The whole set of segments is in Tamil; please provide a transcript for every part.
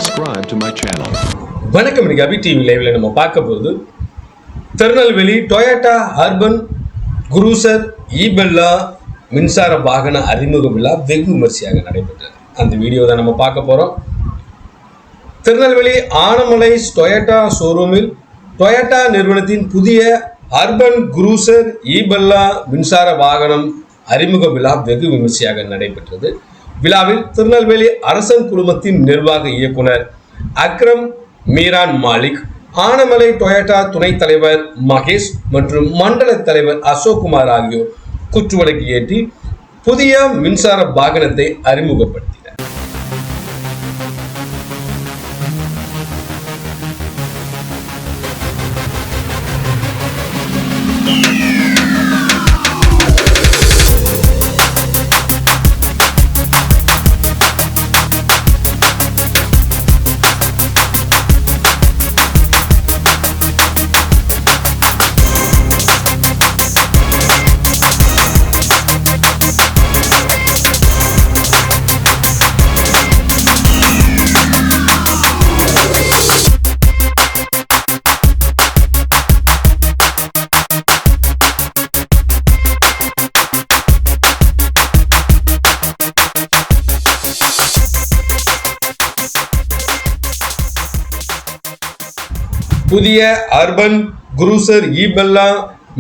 subscribe to my channel. வணக்கம். இன்னைக்கு அபி டிவி லைவ்ல நம்ம பார்க்க போகுது திருநெல்வேலி டொயோட்டா அர்பன் குரூசர் ஈபெல்லா மின்சார வாகன அறிமுக விழா வெகு விமர்சையாக நடைபெற்றது. அந்த வீடியோ தான் நம்ம பார்க்க போறோம். திருநெல்வேலி ஆனமலை டொயோட்டா ஷோரூமில் டொயோட்டா நிறுவனத்தின் புதிய அர்பன் குரூசர் ஈபெல்லா மின்சார வாகனம் அறிமுக விழா வெகு விமர்சையாக நடைபெற்றது. விழாவில் திருநெல்வேலி அரசன் குழுமத்தின் நிர்வாக இயக்குனர் அக்ரம் மீரான் மாலிக், ஆனமலை டொயோட்டா துணைத் தலைவர் மகேஷ் மற்றும் மண்டல தலைவர் அசோக்குமார் ஆகியோர் குற்றுவிளக்கு ஏற்றி புதிய மின்சார வாகனத்தை அறிமுகப்படுத்தினர். புதிய அர்பன் குரூசர் ஈபெல்லா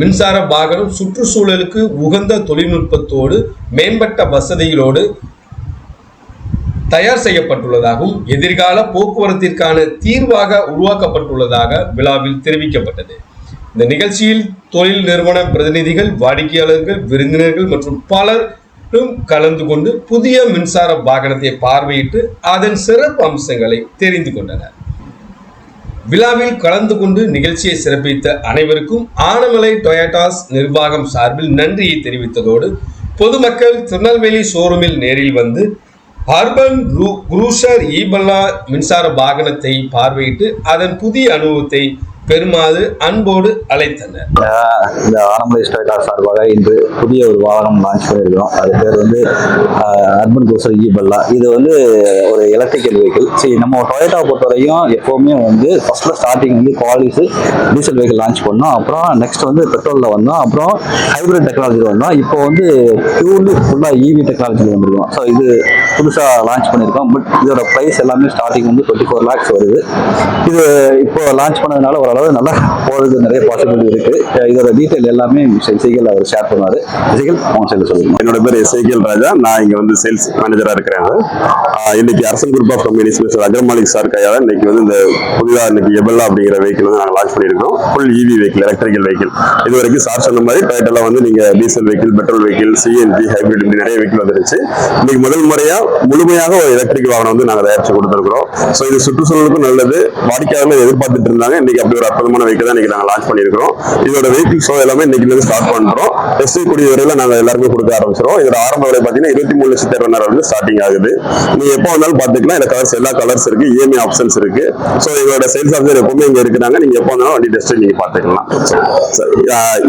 மின்சார வாகனம் சுற்றுச்சூழலுக்கு உகந்த தொழில்நுட்பத்தோடு மேம்பட்ட வசதிகளோடு தயார் செய்யப்பட்டுள்ளதாகவும் எதிர்கால போக்குவரத்திற்கான தீர்வாக உருவாக்கப்பட்டுள்ளதாக விழாவில் தெரிவிக்கப்பட்டது. இந்த நிகழ்ச்சியில் தொழில் நிறுவன பிரதிநிதிகள், வாடிக்கையாளர்கள், விருந்தினர்கள் மற்றும் பலரும் கலந்து கொண்டு புதிய மின்சார வாகனத்தை பார்வையிட்டு அதன் சிறப்பு அம்சங்களை தெரிந்து கொண்டனர். விழாவில் கலந்து கொண்டு நிகழ்ச்சியை சிறப்பித்த அனைவருக்கும் ஆனமலை டொயோட்டாஸ் நிர்வாகம் சார்பில் நன்றியை தெரிவித்ததோடு பொதுமக்கள் திருநெல்வேலி ஷோரூமில் நேரில் வந்து அர்பன் குரூசர் ஈபெல்லா மின்சார வாகனத்தை பார்வையிட்டு அதன் புதிய அனுபவத்தை பெருமாறு அன்போடு அழைத்தனர். இந்த ஆனமலை டொயோட்டா சார்பாக இன்று புதிய ஒரு வாகனம் லான்ச் பண்ணியிருக்கிறோம். அது பேர் வந்து அர்பன் குரூசர் ஈபெல்லா. இது வந்து ஒரு எலக்ட்ரிக்கல் வெஹிக்கிள். சரி, நம்ம டொயோட்டா பொறுத்தவரையும் எப்போவுமே வந்து ஃபர்ஸ்ட்ல ஸ்டார்டிங் வந்து குவாலிஸ் டீசல் வெஹிக்கிள் லான்ச் பண்ணோம். அப்புறம் நெக்ஸ்ட் வந்து பெட்ரோலில் வந்தோம். அப்புறம் ஹைப்ரிட் டெக்னாலஜியில் வந்தோம். இப்போ வந்து பியூர்லி ஃபுல்லாக இவி டெக்னாலஜியில் வந்துருக்கோம். ஸோ இது புதுசாக லான்ச் பண்ணியிருக்கோம். பட் இதோட ப்ரைஸ் எல்லாமே ஸ்டார்டிங் வந்து 24 lakhs வருது. இது இப்போ லான்ச் பண்ணதுனால ஓரளவு நல்லா போகிறது நிறைய பாசிபிலிட்டி இருக்கு. இதோட டீட்டெயில் எல்லாமே சைக்கிள் அவர் ஷேர் பண்ணுவாரு. சைக்கிள் அவங்க சைக்கிள் சொல்லுங்க. என்னோட பேர் சைக்கிள் ராஜா. நான் இங்க வந்து சேல்ஸ் மேனேஜரா இருக்கிறேன். இன்னைக்கு Arasan group of companies Akram Malik sir கையால இன்னைக்கு வந்து இந்த புதிதாக இன்னைக்கு எபெல்லா அப்படிங்கிற வெஹிக்கிள் வந்து நாங்கள் லான்ச் பண்ணியிருக்கோம். Full EV vehicle, electrical vehicle. இது வரைக்கும் சார் சொன்ன மாதிரி டொயோட்டால வந்து நீங்க diesel vehicle, petrol vehicle, CNG, hybrid இப்படி நிறைய வெஹிக்கிள் வந்துருச்சு. இன்னைக்கு முதல் முறையா முழுமையாக ஒரு எலக்ட்ரிக் வாகனம் வந்து நாங்கள் தயாரிச்சு கொடுத்துருக்கிறோம். ஸோ இது சுற்றுச்சூழலுக்கும் நல்லது. வாடிக்கையாளர்கள் எதிர்பார்த்துட்டு இருந்தாங்க. இன்னைக்கு அப்படி ஒரு அற்புதமான வெஹிக்கிள் தான் இன்னைக்கு நாங்கள் லான்ச் பண்ணியிருக்கிறோம். இதோட வெஹிக்கிள் ஷோ எல்லாமே இன்னைக்கு ஸ்டார்ட் பண்றோம். டெஸ்ட் கூடிய வரையில நாங்கள் எல்லாருமே கொடுக்க ஆரம்பிச்சிடும். இதோட ஆரம்ப விலை பார்த்தீங்கன்னா 23,60,000 ஸ்டார்டிங் ஆகுது. நீங்க எப்போ வந்தாலும் பார்த்துக்கலாம். இந்த கலர்ஸ் எல்லா கலர்ஸ் இருக்கு, இஎம்ஐ ஆப்ஷன்ஸ் இருக்கு. ஸோ எங்களோட சேல்ஸ் ஆஃபீஸர் எப்பவுமே இங்க இருக்கிறாங்க. நீங்க எப்போ வந்தாலும் வண்டி டெஸ்ட் நீங்க பார்த்துக்கலாம்.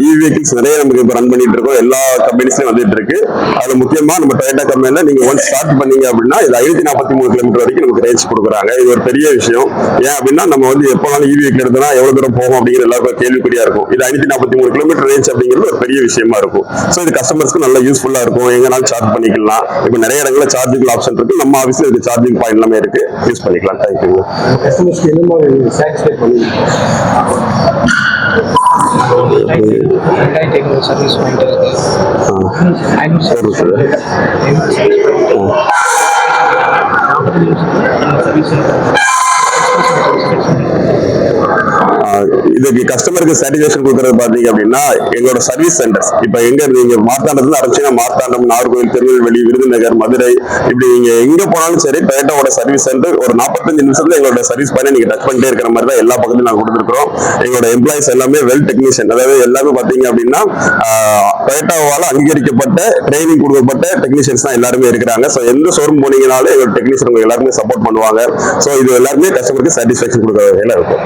இ வெஹிக்கிள்ஸ் நிறைய நமக்கு இப்போ ரன் பண்ணிட்டு இருக்கோம். எல்லா கம்பெனிஸ்லயும் வந்துட்டு இருக்கு. அதுல முக்கியமா நம்ம டொயோட்டா கம்பெனில நீங்க ஒன்ஸ் ஸ்டார்ட் பண்ணீங்க அப்படின்னா இது 543 கிலோமீட்டர் வரைக்கும் நமக்கு ரேஞ்ச் கொடுக்குறாங்க. இது ஒரு பெரிய விஷயம். ஏன் அப்படின்னா நம்ம வந்து எப்போனாலும் இ வெஹிக்கிள் எடுத்தோம்னா எவ்வளவு தூரம் போகும் அப்படிங்கிற எல்லாருக்கும் கேள்விக்குறியா இருக்கும். இது 543 கிலோமீட்டர் ரேஞ்ச் அப்படிங்கிறது ஒரு பெரிய விஷயமா இருக்கும். ஸோ இது கஸ்டமர்ஸ்க்கு நல்ல யூஸ்ஃபுல்லா இருக்கும். எங்கனாலும் சார்ஜ் பண்ணிக்கலாம். இப்போ நிறைய இடங்களில் சார்ஜிங் ஆப்ஷன் இருக்கு. நம்ம ஆஃபீஸ்ல இது சார்ஜிங் பாயிண்ட் எல்லாமே இருக்கு. யூஸ் பண்ணிக்கலாம். தேங்க்யூ. கஸ்டமர்ஸ்க்கு என்ன மாதிரி சாட்டிஸ்ஃபை பண்ணுவீங்க? சர்வீஸ் பாயிண்ட் இருக்கு. இதுக்கு கஸ்டமருக்கு சாட்டிஸ்ஃபேக்ஷன் கொடுக்கறது பாத்தீங்க அப்படின்னா எங்களோட சர்வீஸ் சென்டர்ஸ் இப்ப எங்க நீங்க மார்த்தாண்டத்துல ஆரம்பிச்சீங்கன்னா மார்த்தாண்டம், நாகர்கோவில், திருநெல்வேலி, விருதுநகர், மதுரை இப்படி நீங்க எங்க போனாலும் சரி டொயோட்டாவோட சர்வீஸ் சென்டர் ஒரு 45 நிமிஷத்துல எங்களோட சர்வீஸ் பண்ணி நீங்க டச் பண்ணிட்டே இருக்கிற மாதிரி தான் எல்லா பக்கத்தையும் நாங்க கொடுத்துருக்கோம். எங்களோட எம்ப்ளாயிஸ் எல்லாமே வெல் டெக்னீஷியன், அதாவது எல்லாமே பாத்தீங்க அப்படின்னா டொயோட்டாவால அங்கீகரிக்கப்பட்ட ட்ரைனிங் கொடுக்கப்பட்ட டெக்னீஷியன்ஸ் தான் எல்லாருமே இருக்கிறாங்க. ஸோ எந்த ஷோரூம் போனீங்கனாலும் எங்களோட டெக்னீஷியன் உங்களுக்கு எல்லாருமே சப்போர்ட் பண்ணுவாங்க. ஸோ இது எல்லாருமே கஸ்டமருக்கு சாட்டிஸ்ஃபேக்ஷன் கொடுக்க வகையில இருக்கும்.